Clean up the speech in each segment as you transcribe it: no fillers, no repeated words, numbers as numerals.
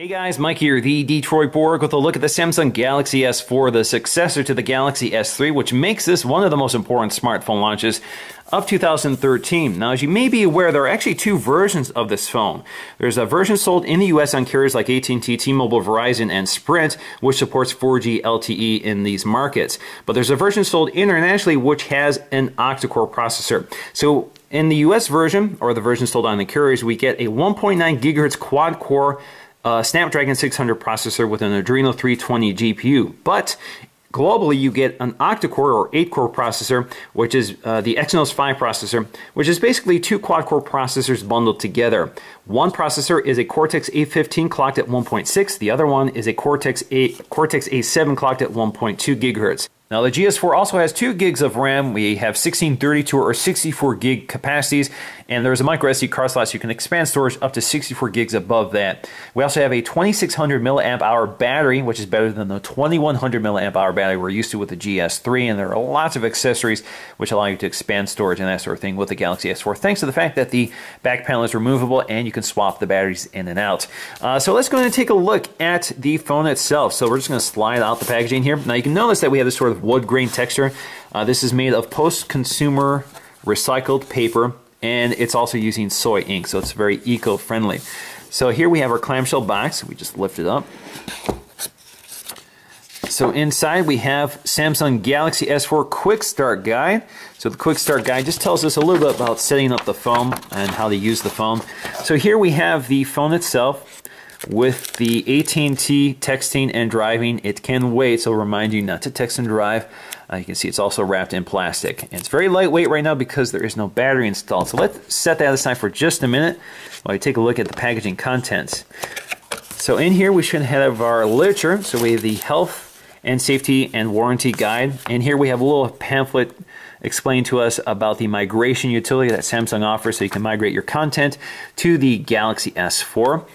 Hey guys, Mike here, the Detroit Borg, with a look at the Samsung Galaxy S4, the successor to the Galaxy S3, which makes this one of the most important smartphone launches of 2013. Now, as you may be aware, there are actually two versions of this phone. There's a version sold in the US on carriers like AT&T, T-Mobile, Verizon, and Sprint, which supports 4G LTE in these markets. But there's a version sold internationally which has an octa-core processor. So in the US version, or the version sold on the carriers, we get a 1.9 gigahertz quad-core Snapdragon 600 processor with an Adreno 320 GPU. But globally, you get an octa-core or 8-core processor, which is the Exynos 5 processor, which is basically two quad-core processors bundled together. One processor is a Cortex-A15 clocked at 1.6. The other one is a Cortex-A7 clocked at 1.2 gigahertz. Now, the GS4 also has 2 gigs of RAM. We have 16, 32, or 64 gig capacities, and there's a micro SD card slot so you can expand storage up to 64 gigs above that. We also have a 2600 milliamp hour battery, which is better than the 2100 milliamp hour battery we're used to with the GS3, and there are lots of accessories which allow you to expand storage and that sort of thing with the Galaxy S4, thanks to the fact that the back panel is removable and you can swap the batteries in and out. So let's go ahead and take a look at the phone itself. So we're just going to slide out the packaging here. Now you can notice that we have this sort of wood grain texture. This is made of post-consumer recycled paper, and it's also using soy ink, so it's very eco-friendly. So here we have our clamshell box. We just lift it up. So inside we have Samsung Galaxy S4 Quick Start Guide. So the Quick Start Guide just tells us a little bit about setting up the phone and how to use the phone. So here we have the phone itself with the AT&T texting and driving. It can wait, so remind you not to text and drive. You can see it's also wrapped in plastic. And it's very lightweight right now because there is no battery installed. So let's set that aside for just a minute while we take a look at the packaging contents. So in here we should have our literature. So we have the health and safety and warranty guide. And here we have a little pamphlet explaining to us about the migration utility that Samsung offers so you can migrate your content to the Galaxy S4.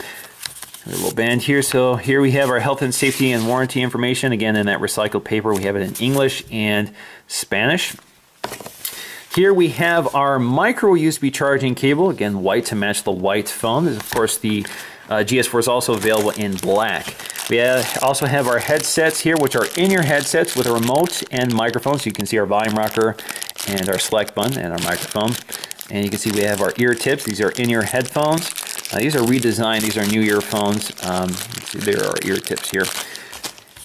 A little band here. So here we have our health and safety and warranty information. Again, in that recycled paper, we have it in English and Spanish. Here we have our micro USB charging cable. Again, white to match the white phone. Of course, the GS4 is also available in black. We also have our headsets here, which are in-ear headsets with a remote and microphone. So you can see our volume rocker and our select button and our microphone. And you can see we have our ear tips. These are in-ear headphones. These are redesigned. These are new earphones. There are ear tips here.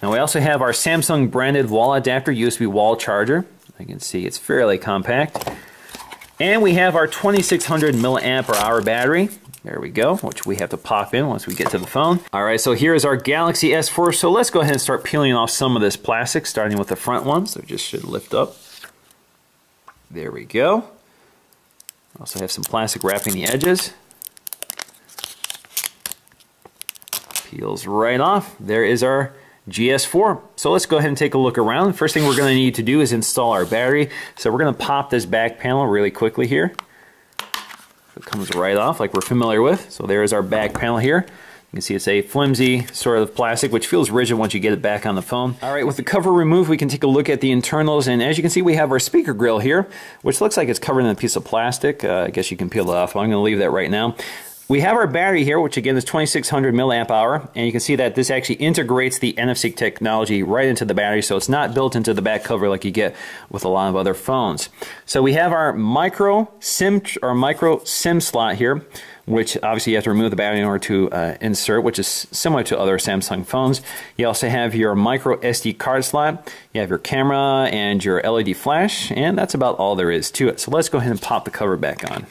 Now we also have our Samsung branded wall adapter USB wall charger. You can see it's fairly compact. And we have our 2600 milliamp hour battery. There we go, which we have to pop in once we get to the phone. All right, so here is our Galaxy S4. So let's go ahead and start peeling off some of this plastic, starting with the front one. So it just should lift up. There we go. Also have some plastic wrapping the edges. Peels right off. There is our GS4. So let's go ahead and take a look around. First thing we're going to need to do is install our battery. So we're going to pop this back panel really quickly here. It comes right off like we're familiar with. So there is our back panel here. You can see it's a flimsy sort of plastic which feels rigid once you get it back on the phone. Alright, with the cover removed we can take a look at the internals, and as you can see we have our speaker grill here, which looks like it's covered in a piece of plastic. I guess you can peel it off, but I'm going to leave that right now. We have our battery here, which again is 2600 milliamp hour, and you can see that this actually integrates the NFC technology right into the battery, so it's not built into the back cover like you get with a lot of other phones. So we have our micro SIM slot here, which obviously you have to remove the battery in order to insert, which is similar to other Samsung phones. You also have your micro SD card slot, you have your camera and your LED flash, and that's about all there is to it. So let's go ahead and pop the cover back on.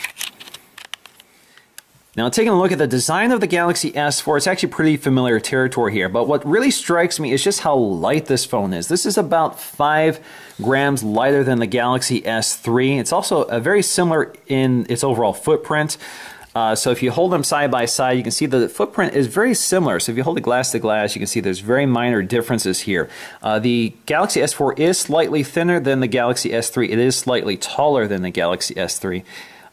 Now, taking a look at the design of the Galaxy S4, it's actually pretty familiar territory here, but what really strikes me is just how light this phone is. This is about 5 grams lighter than the Galaxy S3. It's also very similar in its overall footprint. So if you hold them side by side, you can see the footprint is very similar. So if you hold it glass to glass, you can see there's very minor differences here. The Galaxy S4 is slightly thinner than the Galaxy S3. It is slightly taller than the Galaxy S3.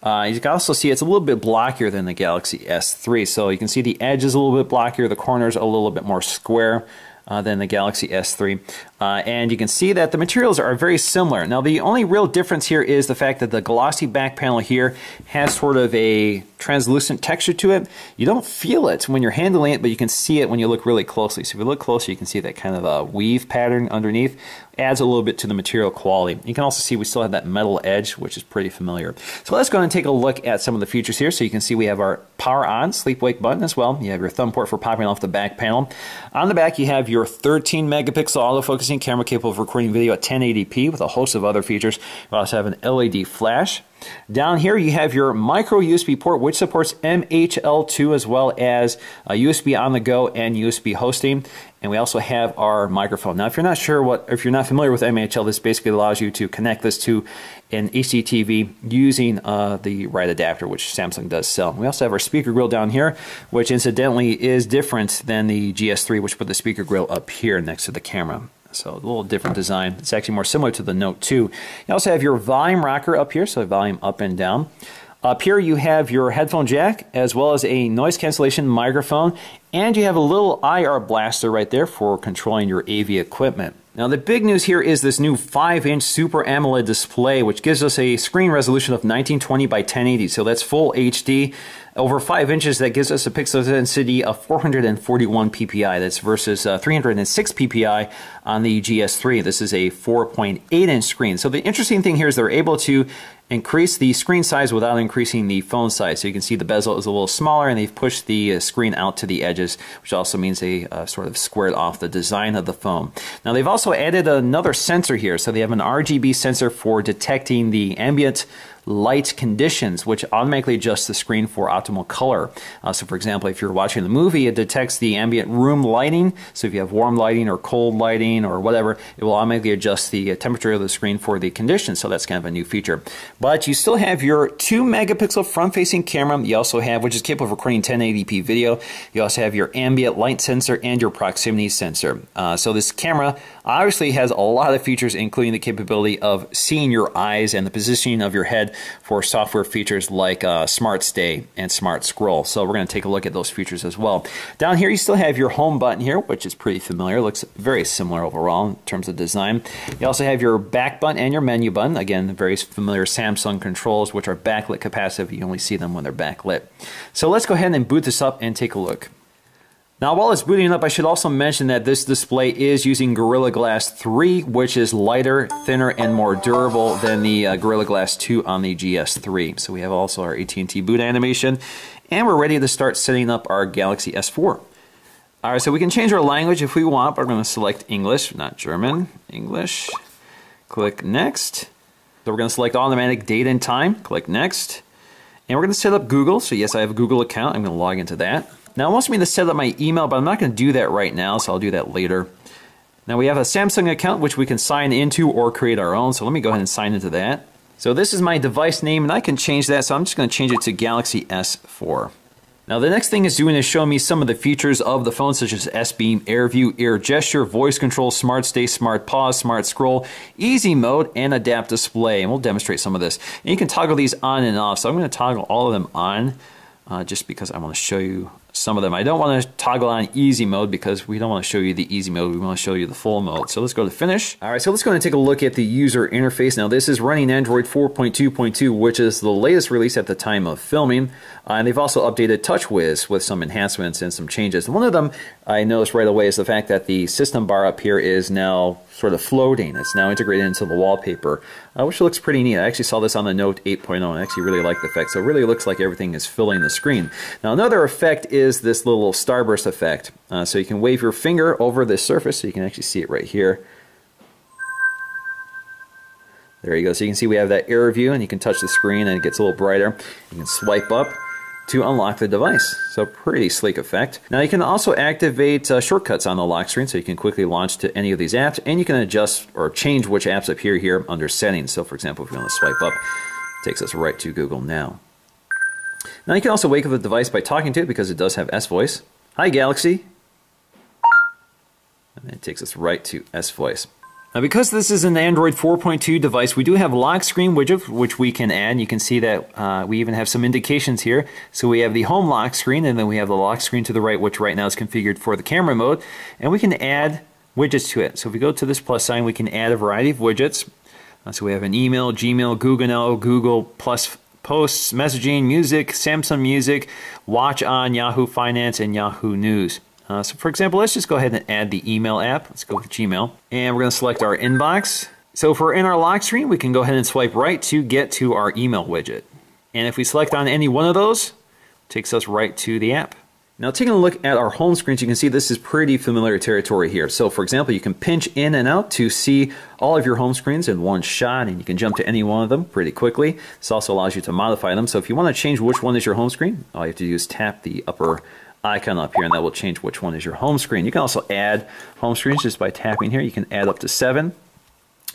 You can also see it's a little bit blockier than the Galaxy S3. So you can see the edge is a little bit blockier, the corners a little bit more square. than the Galaxy S3. And you can see that the materials are very similar. Now, the only real difference here is the fact that the glossy back panel here has sort of a translucent texture to it. You don't feel it when you're handling it, but you can see it when you look really closely. So if you look closer, you can see that kind of a weave pattern underneath. Adds a little bit to the material quality. You can also see we still have that metal edge, which is pretty familiar. So let's go and take a look at some of the features here. So you can see we have our power on sleep wake button as well. You have your thumb port for popping off the back panel. On the back, you have your 13 megapixel autofocusing camera capable of recording video at 1080p with a host of other features. We also have an LED flash. Down here you have your micro USB port, which supports MHL2 as well as USB on the go and USB hosting. And we also have our microphone. Now, if you're not familiar with MHL, this basically allows you to connect this to an HDTV using the right adapter, which Samsung does sell. We also have our speaker grill down here, which incidentally is different than the GS3, which put the speaker grill up here next to the camera. So a little different design. It's actually more similar to the Note 2. You also have your volume rocker up here, so volume up and down. Up here you have your headphone jack, as well as a noise cancellation microphone, and you have a little IR blaster right there for controlling your AV equipment. Now the big news here is this new 5-inch Super AMOLED display, which gives us a screen resolution of 1920 by 1080, so that's full HD. Over 5 inches, that gives us a pixel density of 441 ppi. That's versus 306 ppi on the GS3. This is a 4.8-inch screen. So the interesting thing here is they're able to increase the screen size without increasing the phone size. So you can see the bezel is a little smaller, and they've pushed the screen out to the edges, which also means they sort of squared off the design of the phone. Now they've also added another sensor here. So they have an RGB sensor for detecting the ambient light conditions, which automatically adjusts the screen for optimal color. So for example, if you're watching the movie, it detects the ambient room lighting. So if you have warm lighting or cold lighting or whatever, it will automatically adjust the temperature of the screen for the conditions. So that's kind of a new feature. But you still have your 2 megapixel front-facing camera. You also have, which is capable of recording 1080p video. You also have your ambient light sensor and your proximity sensor. So this camera obviously has a lot of features, including the capability of seeing your eyes and the positioning of your head for software features like Smart Stay and Smart Scroll. So we're going to take a look at those features as well. Down here you still have your home button here, which is pretty familiar. Looks very similar overall in terms of design. You also have your back button and your menu button. Again, very familiar Samsung controls, which are backlit capacitive. You only see them when they're backlit. So let's go ahead and boot this up and take a look. Now, while it's booting up, I should also mention that this display is using Gorilla Glass 3, which is lighter, thinner, and more durable than the Gorilla Glass 2 on the GS3. So we have also our AT&T boot animation, and we're ready to start setting up our Galaxy S4. All right, so we can change our language if we want, but we're going to select English, not German, English. Click Next. So we're going to select automatic date and time. Click Next. And we're going to set up Google. So yes, I have a Google account. I'm going to log into that. Now it wants me to set up my email, but I'm not going to do that right now, so I'll do that later. Now we have a Samsung account which we can sign into or create our own, so let me go ahead and sign into that. So this is my device name, and I can change that, so I'm just going to change it to Galaxy S4. Now the next thing it's doing is showing me some of the features of the phone, such as S-Beam, AirView, Air Gesture, Voice Control, Smart Stay, Smart Pause, Smart Scroll, Easy Mode, and Adapt Display. And we'll demonstrate some of this. And you can toggle these on and off, so I'm going to toggle all of them on just because I want to show you some of them. I don't want to toggle on easy mode because we don't want to show you the easy mode. We want to show you the full mode. So let's go to finish. All right, so let's go and take a look at the user interface. Now this is running Android 4.2.2, which is the latest release at the time of filming. And they've also updated TouchWiz with some enhancements and some changes. And one of them I noticed right away is the fact that the system bar up here is now sort of floating. It's now integrated into the wallpaper, which looks pretty neat. I actually saw this on the Note 8.0 and I actually really like the effect. So it really looks like everything is filling the screen. Now another effect is this little starburst effect. So you can wave your finger over this surface so you can actually see it right here. There you go. So you can see we have that AirView, and you can touch the screen and it gets a little brighter. You can swipe up to unlock the device. So pretty sleek effect. Now you can also activate shortcuts on the lock screen so you can quickly launch to any of these apps, and you can adjust or change which apps appear here under settings. So for example, if you want to swipe up, it takes us right to Google Now. Now you can also wake up the device by talking to it because it does have S-Voice. Hi Galaxy. And it takes us right to S-Voice. Now, because this is an Android 4.2 device, we do have a lock screen widget, which we can add. You can see that we even have some indications here. So we have the home lock screen, and then we have the lock screen to the right, which right now is configured for the camera mode. And we can add widgets to it. So if we go to this plus sign, we can add a variety of widgets. So we have an email, Gmail, Google Now, Google Plus Posts, messaging, music, Samsung Music, Watch On, Yahoo Finance, and Yahoo News. So for example, let's just go ahead and add the email app. Let's go with Gmail. And we're going to select our inbox. So if we're in our lock screen, we can go ahead and swipe right to get to our email widget. And if we select on any one of those, it takes us right to the app. Now taking a look at our home screens, you can see this is pretty familiar territory here. So for example, you can pinch in and out to see all of your home screens in one shot, and you can jump to any one of them pretty quickly. This also allows you to modify them. So if you want to change which one is your home screen, all you have to do is tap the upper icon up here, and that will change which one is your home screen. You can also add home screens just by tapping here. You can add up to 7,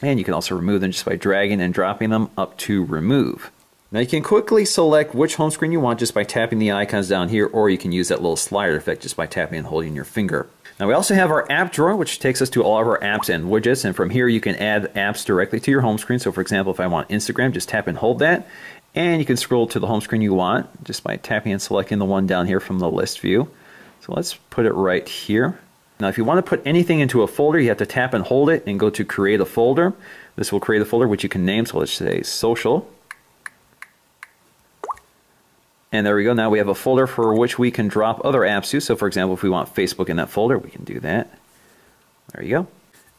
and you can also remove them just by dragging and dropping them up to remove. Now you can quickly select which home screen you want just by tapping the icons down here, or you can use that little slider effect just by tapping and holding your finger. Now we also have our app drawer, which takes us to all of our apps and widgets, and from here you can add apps directly to your home screen. So for example, if I want Instagram, just tap and hold that, and you can scroll to the home screen you want just by tapping and selecting the one down here from the list view. So let's put it right here. Now if you want to put anything into a folder, you have to tap and hold it and go to create a folder. This will create a folder which you can name, so let's say social. And there we go. Now we have a folder for which we can drop other apps to. So for example, if we want Facebook in that folder, we can do that. There you go.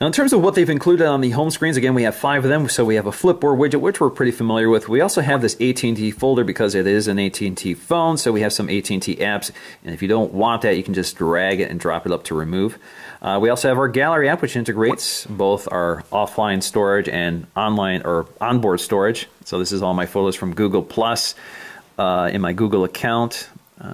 Now in terms of what they've included on the home screens, again, we have 5 of them. So we have a Flipboard widget, which we're pretty familiar with. We also have this AT&T folder because it is an AT&T phone. So we have some AT&T apps. And if you don't want that, you can just drag it and drop it up to remove. We also have our Gallery app, which integrates both our offline storage and online or onboard storage. So this is all my photos from Google Plus. In my Google account.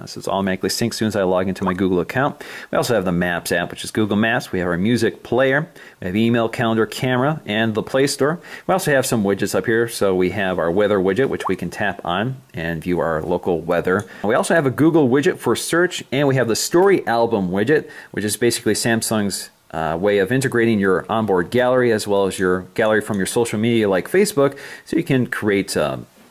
So it's automatically synced as soon as I log into my Google account. We also have the Maps app, which is Google Maps. We have our music player. We have email, calendar, camera, and the Play Store. We also have some widgets up here. So we have our weather widget, which we can tap on and view our local weather. We also have a Google widget for search, and we have the Story Album widget, which is basically Samsung's way of integrating your onboard gallery as well as your gallery from your social media like Facebook, so you can create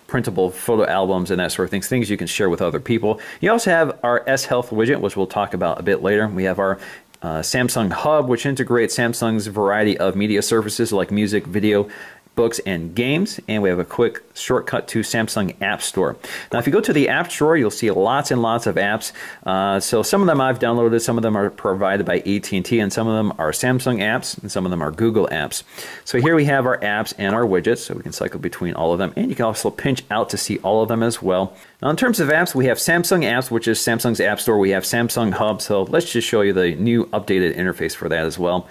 printable photo albums and that sort of things you can share with other people. You also have our S Health widget, which we'll talk about a bit later. We have our Samsung Hub, which integrates Samsung's variety of media services like music, video, books, and games, and we have a quick shortcut to Samsung App Store. Now if you go to the app drawer, you'll see lots and lots of apps. So some of them I've downloaded, some of them are provided by AT&T, and some of them are Samsung apps, and some of them are Google apps. So here we have our apps and our widgets, so we can cycle between all of them, and you can also pinch out to see all of them as well. Now in terms of apps, we have Samsung Apps, which is Samsung's App Store. We have Samsung Hub, so let's just show you the new updated interface for that as well.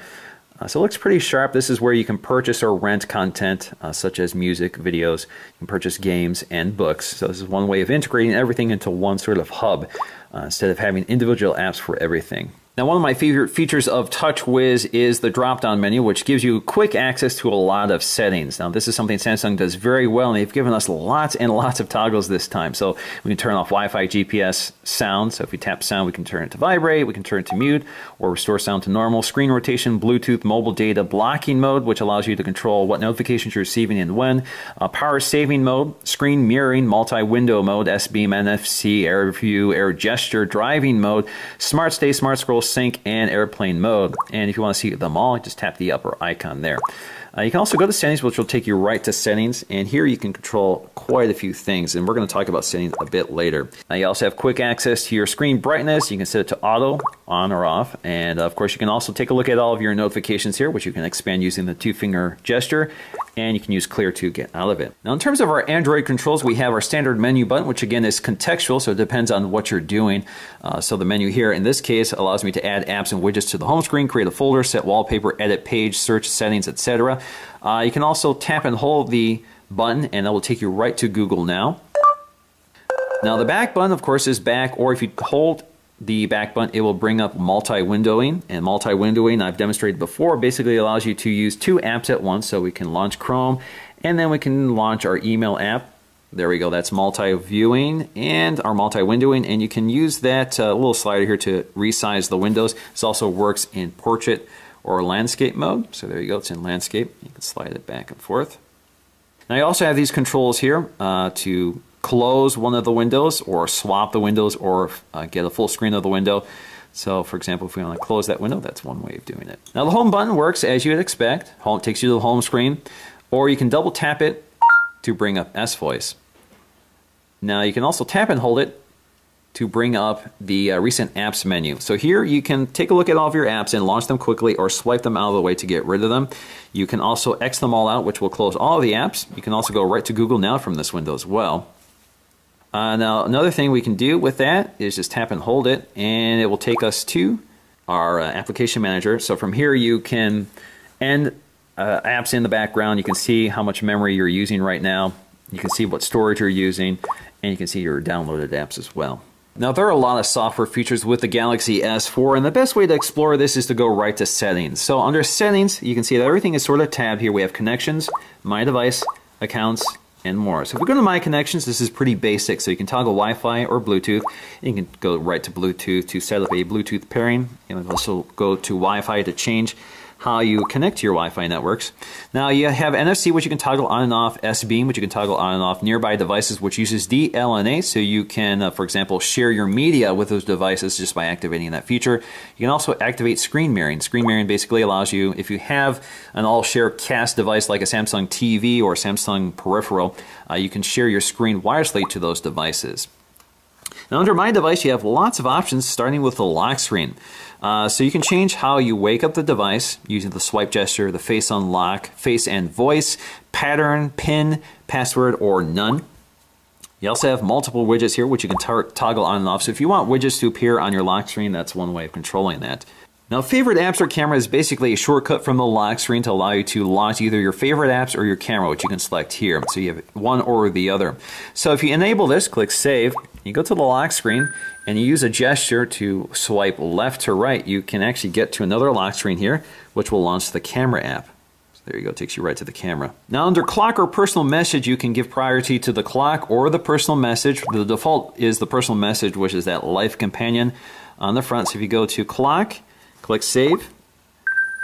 So it looks pretty sharp. This is where you can purchase or rent content such as music, videos. You can purchase games and books. So this is one way of integrating everything into one sort of hub instead of having individual apps for everything. Now one of my favorite features of TouchWiz is the drop-down menu, which gives you quick access to a lot of settings. Now this is something Samsung does very well, and they've given us lots and lots of toggles this time. So we can turn off Wi-Fi, GPS, sound. So if we tap sound, we can turn it to vibrate, we can turn it to mute, or restore sound to normal. Screen rotation, Bluetooth, mobile data, blocking mode, which allows you to control what notifications you're receiving and when. Power saving mode, screen mirroring, multi-window mode, S-Beam, NFC, Air View, Air Gesture, driving mode, Smart Stay, Smart Scroll, Sync, and airplane mode. And if you want to see them all, just tap the upper icon there. You can also go to settings, which will take you right to settings, and here you can control quite a few things, and we're going to talk about settings a bit later. You also have quick access to your screen brightness. You can set it to auto, on or off, and of course you can also take a look at all of your notifications here, which you can expand using the 2-finger gesture, and you can use clear to get out of it. Now in terms of our Android controls, we have our standard menu button, which again is contextual, so it depends on what you're doing. So the menu here in this case allows me to add apps and widgets to the home screen, create a folder, set wallpaper, edit page, search, settings, etc. You can also tap and hold the button, and that will take you right to Google Now. Now the back button, of course, is back, or if you hold the back button, it will bring up multi-windowing. And multi-windowing, I've demonstrated before, basically allows you to use 2 apps at once. So we can launch Chrome, and then we can launch our email app. There we go, that's multi-viewing and our multi-windowing, and you can use that little slider here to resize the windows. This also works in portrait or landscape mode. So there you go, it's in landscape. You can slide it back and forth. Now you also have these controls here to close one of the windows or swap the windows or get a full screen of the window. So for example, if we want to close that window, that's one way of doing it. Now the home button works as you would expect. Home takes you to the home screen, or you can double tap it to bring up S-Voice. Now you can also tap and hold it to bring up the recent apps menu. So here you can take a look at all of your apps and launch them quickly or swipe them out of the way to get rid of them. You can also X them all out, which will close all of the apps. You can also go right to Google Now from this window as well. Now another thing we can do with that is just tap and hold it, and it will take us to our application manager. So from here you can end apps in the background. You can see how much memory you're using right now. You can see what storage you're using, and you can see your downloaded apps as well. Now there are a lot of software features with the Galaxy S4, and the best way to explore this is to go right to settings. So under settings, you can see that everything is sort of tabbed here. We have connections, my device, accounts, and more. So if we go to my connections, this is pretty basic. So you can toggle Wi-Fi or Bluetooth. You can go right to Bluetooth to set up a Bluetooth pairing. You can also go to Wi-Fi to change how you connect to your Wi-Fi networks. Now you have NFC, which you can toggle on and off, S-Beam, which you can toggle on and off, nearby devices, which uses DLNA, so you can, for example, share your media with those devices just by activating that feature. You can also activate screen mirroring. Screen mirroring basically allows you, if you have an all-share cast device like a Samsung TV or Samsung peripheral, you can share your screen wirelessly to those devices. Now under My Device, you have lots of options, starting with the lock screen. So you can change how you wake up the device using the swipe gesture, the face unlock, face and voice, pattern, pin, password, or none. You also have multiple widgets here, which you can toggle on and off. So if you want widgets to appear on your lock screen, that's one way of controlling that. Now, favorite apps or camera is basically a shortcut from the lock screen to allow you to launch either your favorite apps or your camera, which you can select here. So you have one or the other. So if you enable this, click Save, you go to the lock screen, and you use a gesture to swipe left to right, you can actually get to another lock screen here, which will launch the camera app. So there you go, it takes you right to the camera. Now under clock or personal message, you can give priority to the clock or the personal message. The default is the personal message, which is that life companion on the front. So if you go to clock, click Save,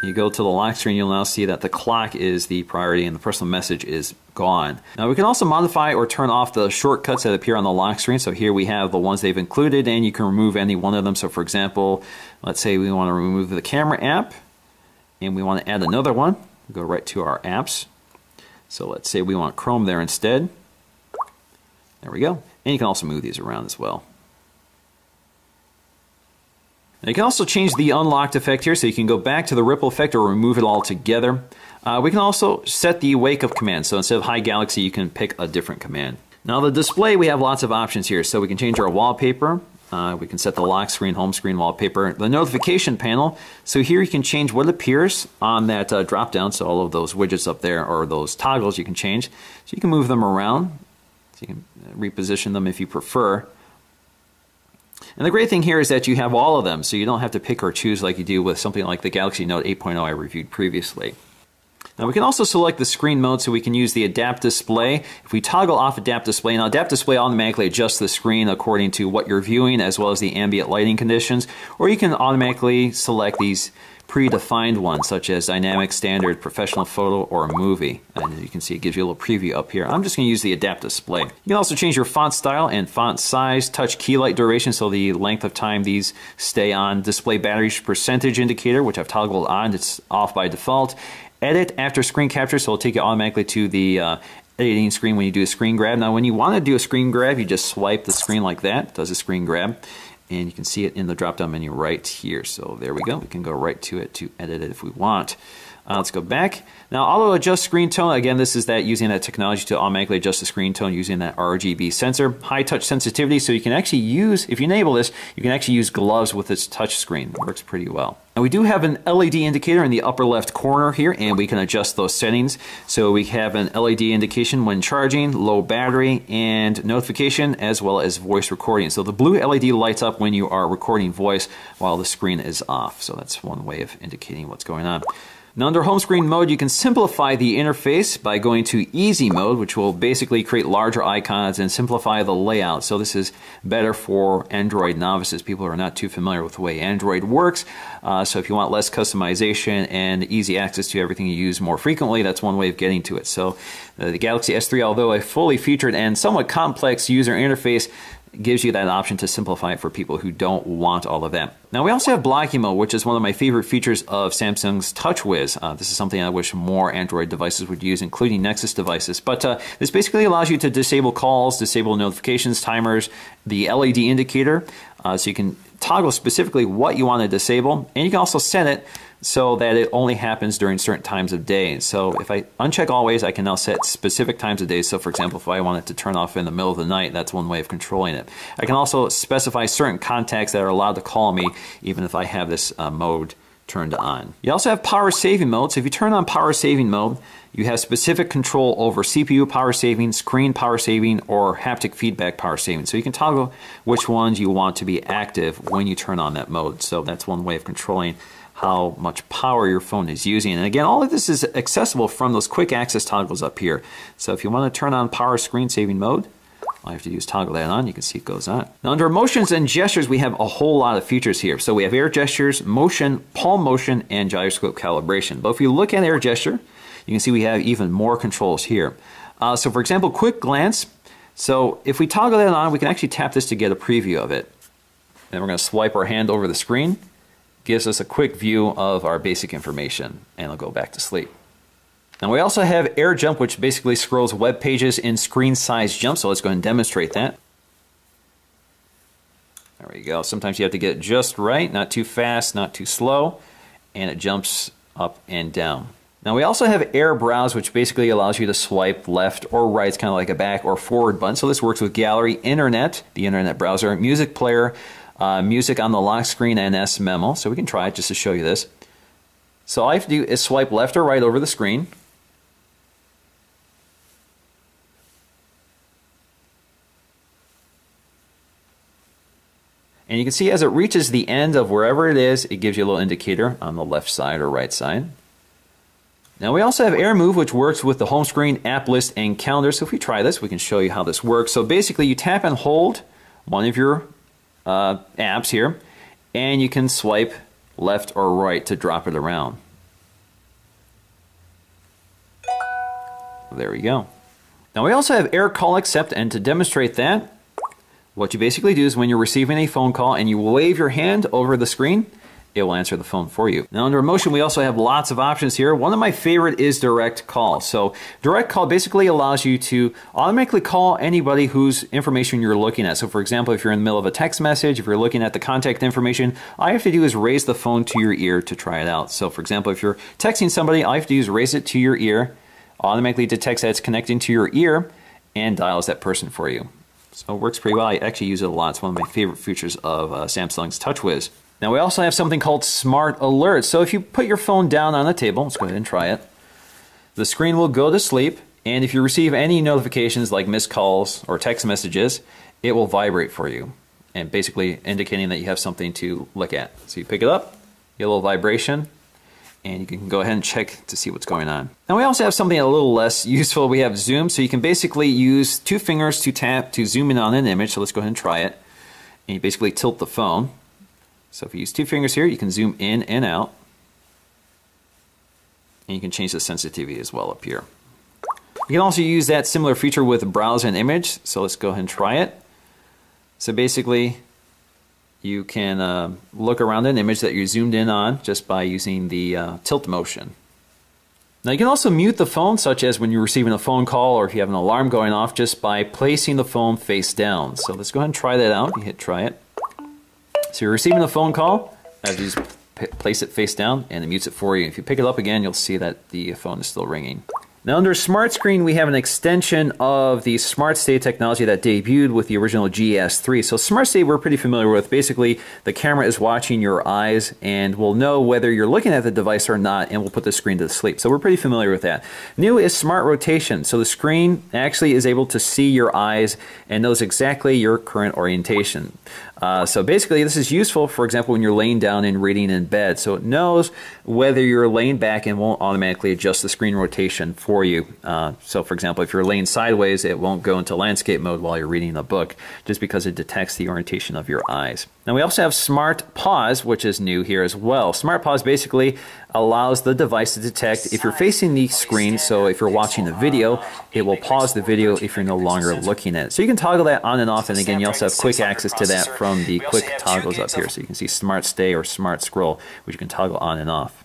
you go to the lock screen, you'll now see that the clock is the priority and the personal message is gone. Now we can also modify or turn off the shortcuts that appear on the lock screen. So here we have the ones they've included, and you can remove any one of them. So for example, let's say we want to remove the camera app and we want to add another one. Go right to our apps. So let's say we want Chrome there instead. There we go. And you can also move these around as well. Now you can also change the unlocked effect here, so you can go back to the ripple effect or remove it all together. We can also set the wake up command, so instead of Hi Galaxy, you can pick a different command. Now the display, we have lots of options here, so we can change our wallpaper. We can set the lock screen, home screen wallpaper, the notification panel. So here you can change what appears on that drop down, so all of those widgets up there or those toggles you can change. So you can move them around, so you can reposition them if you prefer. And the great thing here is that you have all of them, so you don't have to pick or choose like you do with something like the Galaxy Note 8.0 I reviewed previously. Now we can also select the screen mode, so we can use the Adapt Display. If we toggle off Adapt Display, now Adapt Display automatically adjusts the screen according to what you're viewing as well as the ambient lighting conditions, or you can automatically select these predefined ones such as Dynamic, Standard, Professional Photo, or Movie. And as you can see, it gives you a little preview up here. I'm just going to use the Adapt Display. You can also change your font style and font size, touch key light duration, so the length of time these stay on, display battery percentage indicator, which I've toggled on, it's off by default. Edit after screen capture, so it'll take you automatically to the editing screen when you do a screen grab. Now when you want to do a screen grab, you just swipe the screen like that, it does a screen grab. And you can see it in the drop-down menu right here. So there we go. We can go right to it to edit it if we want. Let's go back. Now, auto adjust screen tone. Again, this is that using that technology to automatically adjust the screen tone using that RGB sensor. High touch sensitivity, so you can actually use, if you enable this, you can actually use gloves with this touch screen. It works pretty well. Now, we do have an LED indicator in the upper left corner here, and we can adjust those settings. So we have an LED indication when charging, low battery, and notification, as well as voice recording. So the blue LED lights up when you are recording voice while the screen is off. So that's one way of indicating what's going on. Now under home screen mode, you can simplify the interface by going to easy mode, which will basically create larger icons and simplify the layout. So this is better for Android novices, people who are not too familiar with the way Android works. So if you want less customization and easy access to everything you use more frequently, that's one way of getting to it. So the Galaxy S3, although a fully featured and somewhat complex user interface, gives you that option to simplify it for people who don't want all of that. Now we also have blocking mode, which is one of my favorite features of Samsung's TouchWiz. This is something I wish more Android devices would use, including Nexus devices. But this basically allows you to disable calls, disable notifications, timers, the LED indicator, so you can toggle specifically what you want to disable, and you can also set it so that it only happens during certain times of day. So if I uncheck always, I can now set specific times of day. So for example, if I wanted to turn off in the middle of the night, that's one way of controlling it. I can also specify certain contacts that are allowed to call me, even if I have this mode turned on. You also have power saving mode. So if you turn on power saving mode, you have specific control over CPU power saving, screen power saving, or haptic feedback power saving. So you can toggle which ones you want to be active when you turn on that mode. So that's one way of controlling how much power your phone is using. And again, all of this is accessible from those quick access toggles up here. So if you want to turn on power screen saving mode, all you have to do is toggle that on. You can see it goes on. Now under motions and gestures, we have a whole lot of features here. So we have air gestures, motion, palm motion, and gyroscope calibration. But if you look at air gesture, you can see we have even more controls here. So for example, quick glance. So if we toggle that on, we can actually tap this to get a preview of it. Then we're going to swipe our hand over the screen. Gives us a quick view of our basic information, and it'll go back to sleep. Now we also have air jump, which basically scrolls web pages in screen size jump. So let's go ahead and demonstrate that. There we go. Sometimes you have to get it just right, not too fast, not too slow, and it jumps up and down. Now we also have air browse, which basically allows you to swipe left or right. It's kind of like a back or forward button. So this works with gallery, internet, the internet browser, music player, music on the lock screen, and S-Memo. So we can try it just to show you this. So all I have to do is swipe left or right over the screen. And you can see as it reaches the end of wherever it is, it gives you a little indicator on the left side or right side. Now we also have Air Move, which works with the home screen, app list, and calendar. So if we try this, we can show you how this works. So basically you tap and hold one of your apps here, and you can swipe left or right to drop it around. There we go. Now we also have Air Call Accept, and to demonstrate that, what you basically do is when you're receiving a phone call and you wave your hand over the screen, it will answer the phone for you. Now under Motion, we also have lots of options here. One of my favorite is Direct Call. So Direct Call basically allows you to automatically call anybody whose information you're looking at. So for example, if you're in the middle of a text message, if you're looking at the contact information, all you have to do is raise the phone to your ear to try it out. So for example, if you're texting somebody, all you have to do is raise it to your ear, automatically detects that it's connecting to your ear, and dials that person for you. So it works pretty well. I actually use it a lot. It's one of my favorite features of Samsung's TouchWiz. Now we also have something called Smart Alerts. So if you put your phone down on the table, let's go ahead and try it. The screen will go to sleep, and if you receive any notifications like missed calls or text messages, it will vibrate for you, and basically indicating that you have something to look at. So you pick it up, get a little vibration, and you can go ahead and check to see what's going on. Now we also have something a little less useful. We have Zoom, so you can basically use 2 fingers to tap to zoom in on an image. So let's go ahead and try it. And you basically tilt the phone. So if you use 2 fingers here, you can zoom in and out. And you can change the sensitivity as well up here. You can also use that similar feature with browse an image. So let's go ahead and try it. So basically, you can look around an image that you're zoomed in on just by using the tilt motion. Now you can also mute the phone, such as when you're receiving a phone call or if you have an alarm going off, just by placing the phone face down. So let's go ahead and try that out. You hit try it. So you're receiving a phone call, you just place it face down and it mutes it for you. If you pick it up again, you'll see that the phone is still ringing. Now under Smart Screen, we have an extension of the Smart Stay technology that debuted with the original GS3. So Smart Stay we're pretty familiar with. Basically, the camera is watching your eyes and will know whether you're looking at the device or not, and will put the screen to sleep. So we're pretty familiar with that. New is Smart Rotation. So the screen actually is able to see your eyes and knows exactly your current orientation. So basically this is useful, for example, when you're laying down and reading in bed. So it knows whether you're laying back and won't automatically adjust the screen rotation for you. So for example, if you're laying sideways, it won't go into landscape mode while you're reading a book, just because it detects the orientation of your eyes. Now we also have Smart Pause, which is new here as well. Smart Pause basically allows the device to detect if you're facing the screen. So if you're watching a video, it will pause the video if you're no longer looking at it. So you can toggle that on and off, and again, you also have quick access to that from the quick toggles up here. So you can see Smart Stay or Smart Scroll, which you can toggle on and off.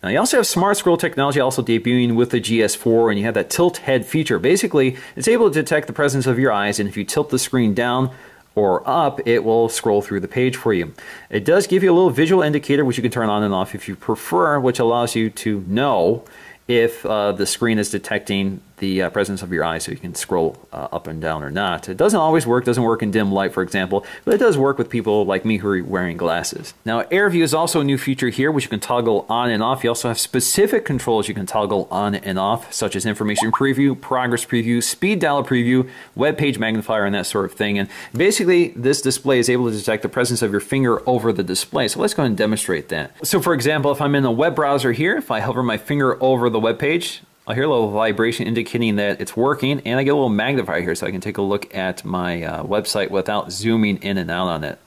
Now you also have Smart Scroll technology also debuting with the GS4, and you have that tilt head feature. Basically, it's able to detect the presence of your eyes, and if you tilt the screen down or up, it will scroll through the page for you. It does give you a little visual indicator, which you can turn on and off if you prefer, which allows you to know if the screen is detecting the presence of your eye, so you can scroll up and down or not. It doesn't always work, doesn't work in dim light, for example, but it does work with people like me who are wearing glasses. Now, AirView is also a new feature here, which you can toggle on and off. You also have specific controls you can toggle on and off, such as information preview, progress preview, speed dial preview, web page magnifier, and that sort of thing. And basically, this display is able to detect the presence of your finger over the display. So let's go ahead and demonstrate that. So for example, if I'm in a web browser here, if I hover my finger over the web page, I'll hear a little vibration indicating that it's working, and I get a little magnifier here so I can take a look at my website without zooming in and out on it.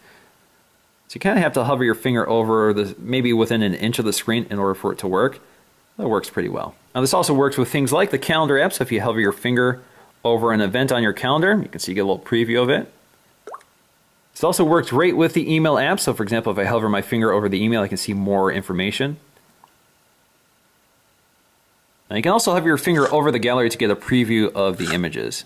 So you kind of have to hover your finger over maybe within an inch of the screen in order for it to work. That works pretty well. Now this also works with things like the calendar app. So if you hover your finger over an event on your calendar, you can see you get a little preview of it. This also works great with the email app. So for example, if I hover my finger over the email, I can see more information. Now you can also have your finger over the gallery to get a preview of the images.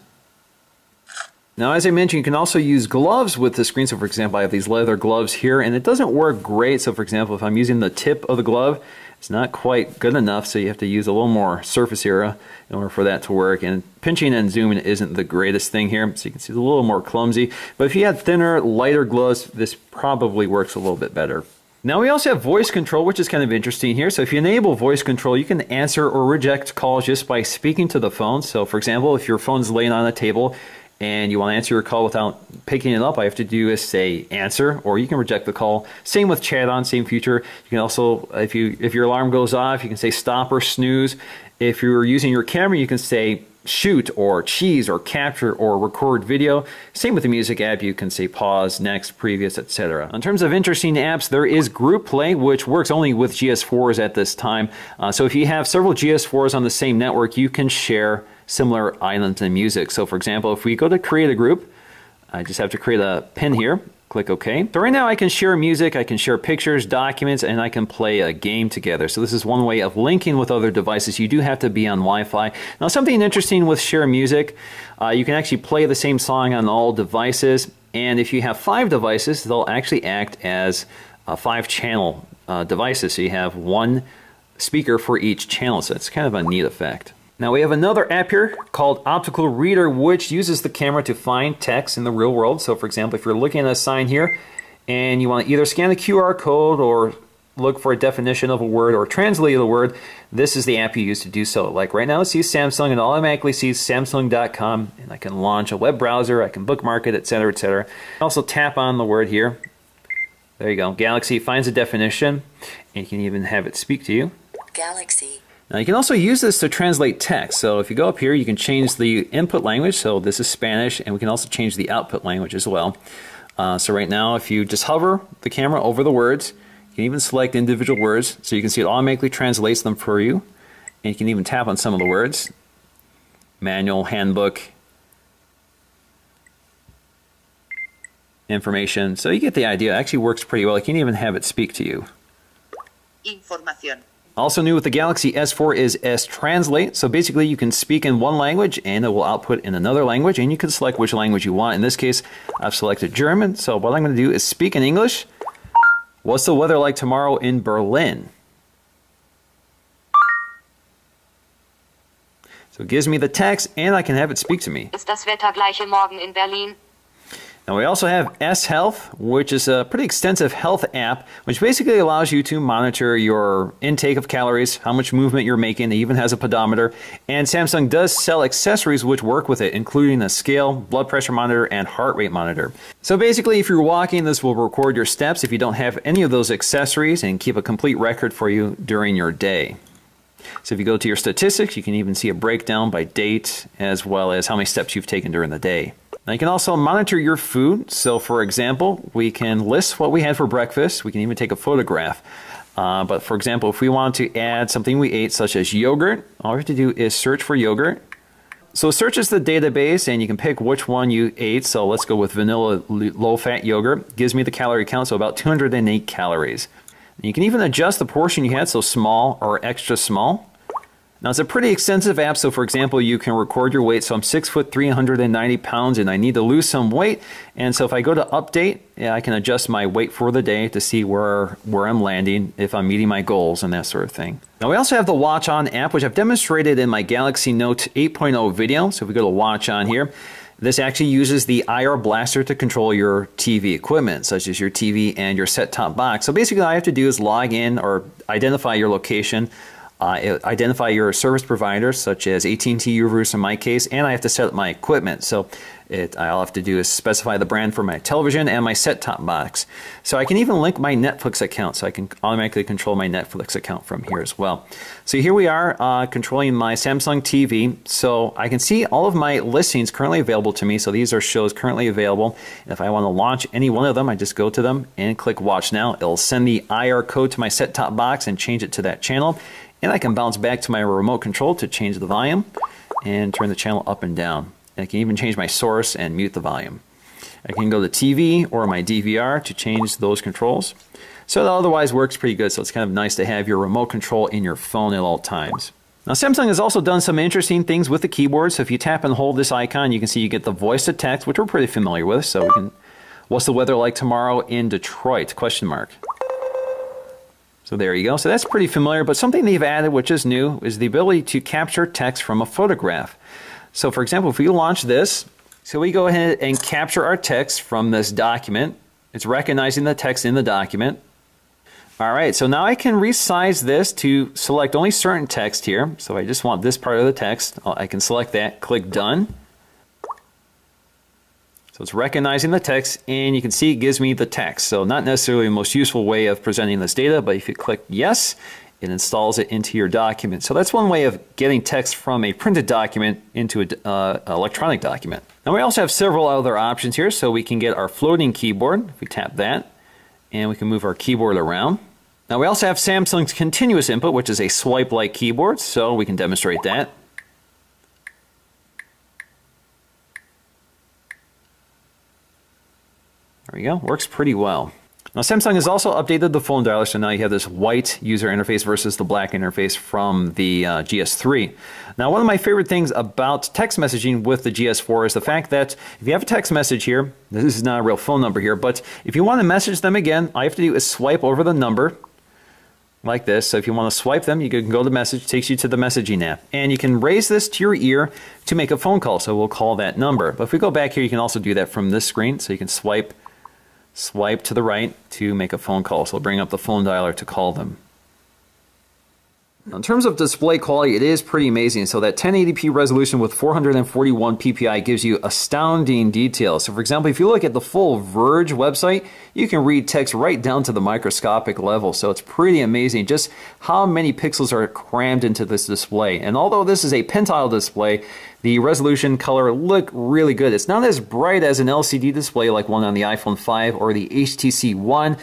Now, as I mentioned, you can also use gloves with the screen. So for example, I have these leather gloves here, and it doesn't work great. So for example, if I'm using the tip of the glove, it's not quite good enough, so you have to use a little more surface area in order for that to work. And pinching and zooming isn't the greatest thing here, so you can see it's a little more clumsy. But if you had thinner, lighter gloves, this probably works a little bit better. Now we also have voice control, which is kind of interesting here. So if you enable voice control, you can answer or reject calls just by speaking to the phone. So for example, if your phone's laying on a table and you want to answer your call without picking it up, all you have to do is say answer, or you can reject the call. Same with chat on, same feature. You can also, if your alarm goes off, you can say stop or snooze. If you're using your camera, you can say shoot or cheese or capture or record video. Same with the music app, you can say pause, next, previous, etc. In terms of interesting apps, there is Group Play, which works only with GS4s at this time. So if you have several GS4s on the same network, you can share similar items and music. So for example, if we go to create a group, I just have to create a pin here. Click OK. So right now I can share music, I can share pictures, documents, and I can play a game together. So this is one way of linking with other devices. You do have to be on Wi-Fi. Now something interesting with share music, you can actually play the same song on all devices. And if you have 5 devices, they'll actually act as 5-channel devices. So you have one speaker for each channel. So it's kind of a neat effect. Now we have another app here called Optical Reader, which uses the camera to find text in the real world. So for example, if you're looking at a sign here and you want to either scan the QR code or look for a definition of a word or translate the word, this is the app you use to do so. Like right now it sees Samsung and automatically sees Samsung.com, and I can launch a web browser, I can bookmark it, etc., etc. Also tap on the word here. There you go. Galaxy finds a definition, and you can even have it speak to you. Galaxy. Now you can also use this to translate text. So if you go up here, you can change the input language. So this is Spanish, and we can also change the output language as well. So right now, if you just hover the camera over the words, you can even select individual words. So you can see it automatically translates them for you. And you can even tap on some of the words. Manual, handbook, information. So you get the idea. It actually works pretty well. You can even have it speak to you. Información. Also new with the Galaxy S4 is S-Translate. So basically you can speak in one language and it will output in another language, and you can select which language you want. In this case, I've selected German. So what I'm going to do is speak in English. What's the weather like tomorrow in Berlin? So it gives me the text, and I can have it speak to me. Ist das Wetter gleiche morgen in Berlin? Now we also have S Health, which is a pretty extensive health app, which basically allows you to monitor your intake of calories, how much movement you're making. It even has a pedometer. And Samsung does sell accessories which work with it, including a scale, blood pressure monitor, and heart rate monitor. So basically, if you're walking, this will record your steps if you don't have any of those accessories and keep a complete record for you during your day. So if you go to your statistics, you can even see a breakdown by date as well as how many steps you've taken during the day. Now you can also monitor your food. So for example, we can list what we had for breakfast. We can even take a photograph. But for example, if we want to add something we ate, such as yogurt, all we have to do is search for yogurt. So it searches the database and you can pick which one you ate. So let's go with vanilla low-fat yogurt. It gives me the calorie count, so about 208 calories. And you can even adjust the portion you had, so small or extra small. Now it's a pretty extensive app, so for example, you can record your weight. So I'm 6 foot 390 pounds and I need to lose some weight. And so if I go to update, I can adjust my weight for the day to see where I'm landing, if I'm meeting my goals and that sort of thing. Now we also have the Watch On app, which I've demonstrated in my Galaxy Note 8.0 video. So if we go to Watch On here, this actually uses the IR blaster to control your TV equipment, such as your TV and your set-top box. So basically all I have to do is log in or identify your location, identify your service providers, such as AT&T, Uverse in my case, and I have to set up my equipment. So all I have to do is specify the brand for my television and my set-top box. So I can even link my Netflix account, so I can automatically control my Netflix account from here as well. So here we are controlling my Samsung TV. So I can see all of my listings currently available to me. So these are shows currently available. If I want to launch any one of them, I just go to them and click Watch Now. It'll send the IR code to my set-top box and change it to that channel. And I can bounce back to my remote control to change the volume and turn the channel up and down. And I can even change my source and mute the volume. I can go to TV or my DVR to change those controls. So that otherwise works pretty good, so it's kind of nice to have your remote control in your phone at all times. Now Samsung has also done some interesting things with the keyboard. So if you tap and hold this icon, you can see you get the voice to text, which we're pretty familiar with. So we can, what's the weather like tomorrow in Detroit? Question mark. So there you go. So that's pretty familiar, but something they've added, which is new, is the ability to capture text from a photograph. So for example, if we launch this, so we go ahead and capture our text from this document. It's recognizing the text in the document. All right, so now I can resize this to select only certain text here. So I just want this part of the text. I can select that, click Done. So it's recognizing the text, and you can see it gives me the text. So not necessarily the most useful way of presenting this data, but if you click Yes, it installs it into your document. So that's one way of getting text from a printed document into an electronic document. Now we also have several other options here. So we can get our floating keyboard. If we tap that, and we can move our keyboard around. Now we also have Samsung's continuous input, which is a swipe-like keyboard. So we can demonstrate that. There we go, works pretty well. Now Samsung has also updated the phone dialer, so now you have this white user interface versus the black interface from the GS3. Now one of my favorite things about text messaging with the GS4 is the fact that if you have a text message here, this is not a real phone number here, but if you want to message them again, all you have to do is swipe over the number like this. So if you want to swipe them, you can go to message, takes you to the messaging app. And you can raise this to your ear to make a phone call, so we'll call that number. But if we go back here, you can also do that from this screen, so you can swipe to the right to make a phone call. So it'll bring up the phone dialer to call them. Now, in terms of display quality, it is pretty amazing. So that 1080p resolution with 441 ppi gives you astounding detail. So for example, if you look at the full Verge website, you can read text right down to the microscopic level. So it's pretty amazing just how many pixels are crammed into this display. And although this is a pentile display, the resolution, color look really good. It's not as bright as an LCD display like one on the iPhone 5 or the HTC One,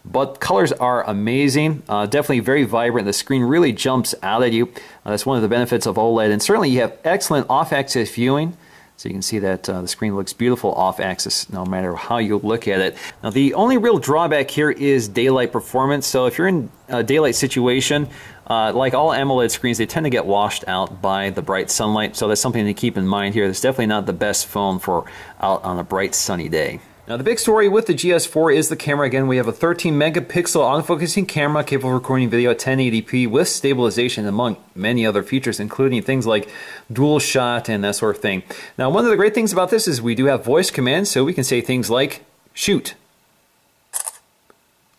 but colors are amazing, definitely very vibrant. The screen really jumps out at you. That's one of the benefits of OLED. And certainly you have excellent off-axis viewing. So you can see that the screen looks beautiful off-axis no matter how you look at it. Now the only real drawback here is daylight performance. So if you're in a daylight situation, like all AMOLED screens, they tend to get washed out by the bright sunlight. So that's something to keep in mind here. It's definitely not the best phone for out on a bright sunny day. Now the big story with the GS4 is the camera. Again, we have a 13 megapixel autofocusing camera capable of recording video at 1080p with stabilization, among many other features, including things like dual shot and that sort of thing. Now one of the great things about this is we do have voice commands, so we can say things like shoot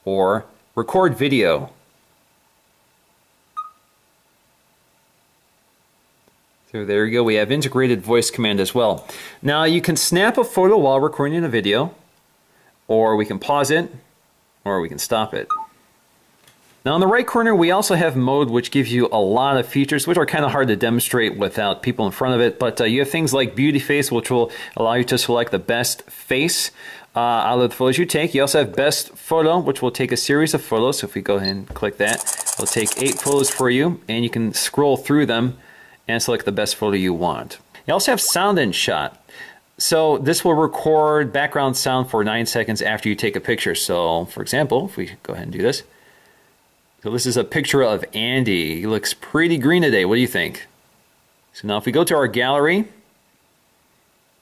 or record video. So there you go, we have integrated voice command as well. Now you can snap a photo while recording a video, or we can pause it, or we can stop it. Now in the right corner we also have mode, which gives you a lot of features which are kind of hard to demonstrate without people in front of it, but you have things like beauty face, which will allow you to select the best face out of the photos you take. You also have best photo, which will take a series of photos. So if we go ahead and click that, it'll take 8 photos for you, and you can scroll through them and select the best photo you want. You also have sound in shot. So this will record background sound for 9 seconds after you take a picture. So for example, if we go ahead and do this. So this is a picture of Andy. He looks pretty green today. What do you think? So now if we go to our gallery.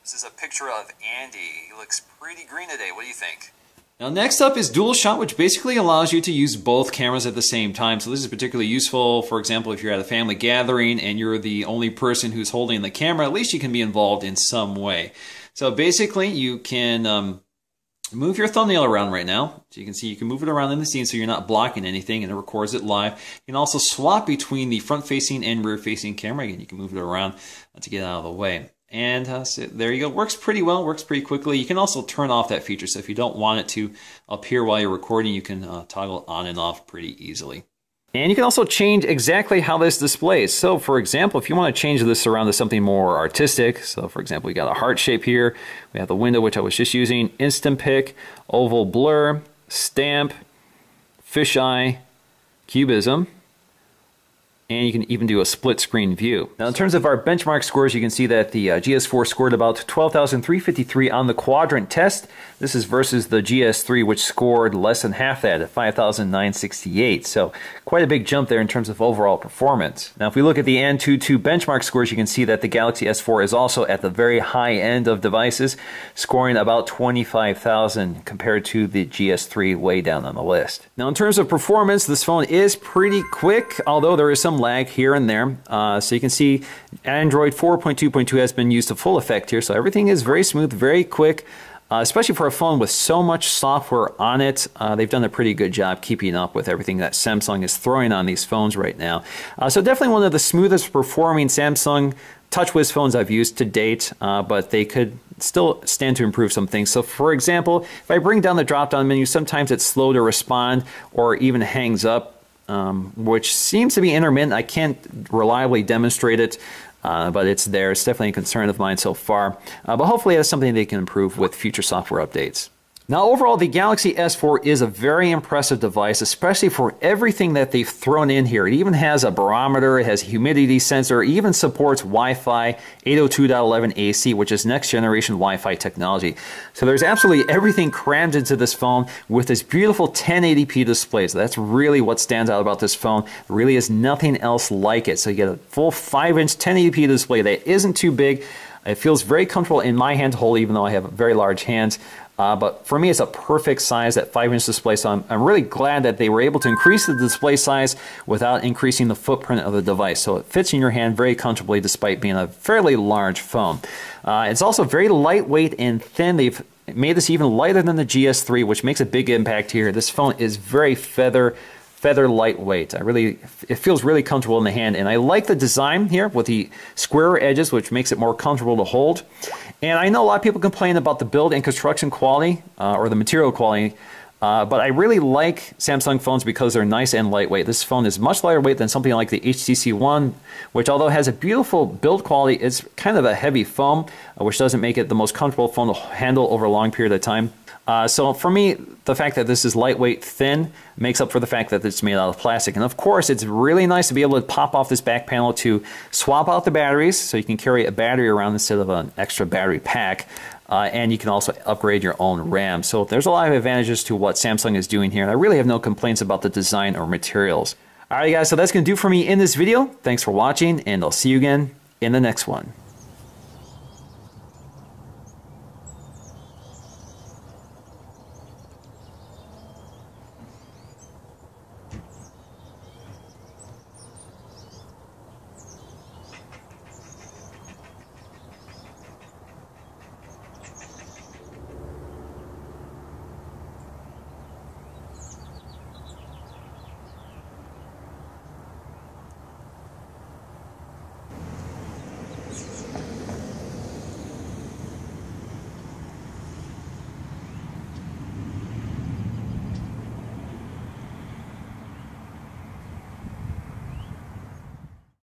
This is a picture of Andy. He looks pretty green today. What do you think? Now next up is dual shot, which basically allows you to use both cameras at the same time. So this is particularly useful, for example, if you're at a family gathering and you're the only person who's holding the camera, at least you can be involved in some way. So basically you can move your thumbnail around right now. So you can see you can move it around in the scene so you're not blocking anything, and it records it live. You can also swap between the front-facing and rear-facing camera. Again, you can move it around to get out of the way. And so there you go. Works pretty well, works pretty quickly. You can also turn off that feature. So if you don't want it to appear while you're recording, you can toggle on and off pretty easily. And you can also change exactly how this displays. So for example, if you want to change this around to something more artistic, so for example, we got a heart shape here. We have the window, which I was just using, instant pick, oval blur, stamp, fisheye, cubism. And you can even do a split screen view. Now in terms of our benchmark scores, you can see that the GS4 scored about 12,353 on the quadrant test. This is versus the GS3, which scored less than half that at 5,968. So quite a big jump there in terms of overall performance. Now if we look at the Antutu benchmark scores, you can see that the Galaxy S4 is also at the very high end of devices, scoring about 25,000 compared to the GS3 way down on the list. Now in terms of performance, this phone is pretty quick, although there is some lag here and there. So you can see Android 4.2.2 has been used to full effect here, so everything is very smooth, very quick, especially for a phone with so much software on it. They've done a pretty good job keeping up with everything that Samsung is throwing on these phones right now. So definitely one of the smoothest performing Samsung TouchWiz phones I've used to date, but they could still stand to improve some things. So for example, if I bring down the drop-down menu, sometimes it's slow to respond or even hangs up, which seems to be intermittent. I can't reliably demonstrate it, but it's there. It's definitely a concern of mine so far. But hopefully that's something they can improve with future software updates. Now overall, the Galaxy S4 is a very impressive device, especially for everything that they've thrown in here. It even has a barometer, it has a humidity sensor, it even supports Wi-Fi 802.11 AC, which is next generation Wi-Fi technology. So there's absolutely everything crammed into this phone with this beautiful 1080p display. So that's really what stands out about this phone. There really is nothing else like it. So you get a full 5-inch 1080p display that isn't too big. It feels very comfortable in my hand to hold, even though I have very large hands. But for me, it's a perfect size, that 5-inch display, so I'm really glad that they were able to increase the display size without increasing the footprint of the device. So it fits in your hand very comfortably despite being a fairly large phone. It's also very lightweight and thin. They've made this even lighter than the GS3, which makes a big impact here. This phone is very feather lightweight. It feels really comfortable in the hand, and I like the design here with the square edges, which makes it more comfortable to hold. And I know a lot of people complain about the build and construction quality or the material quality, but I really like Samsung phones because they're nice and lightweight. This phone is much lighter weight than something like the HTC One, which although has a beautiful build quality, it's kind of a heavy foam, which doesn't make it the most comfortable phone to handle over a long period of time. So for me, the fact that this is lightweight, thin, makes up for the fact that it's made out of plastic. And of course, it's really nice to be able to pop off this back panel to swap out the batteries, so you can carry a battery around instead of an extra battery pack. And you can also upgrade your own RAM. So there's a lot of advantages to what Samsung is doing here, and I really have no complaints about the design or materials. Alright guys, so that's going to do for me in this video. Thanks for watching, and I'll see you again in the next one.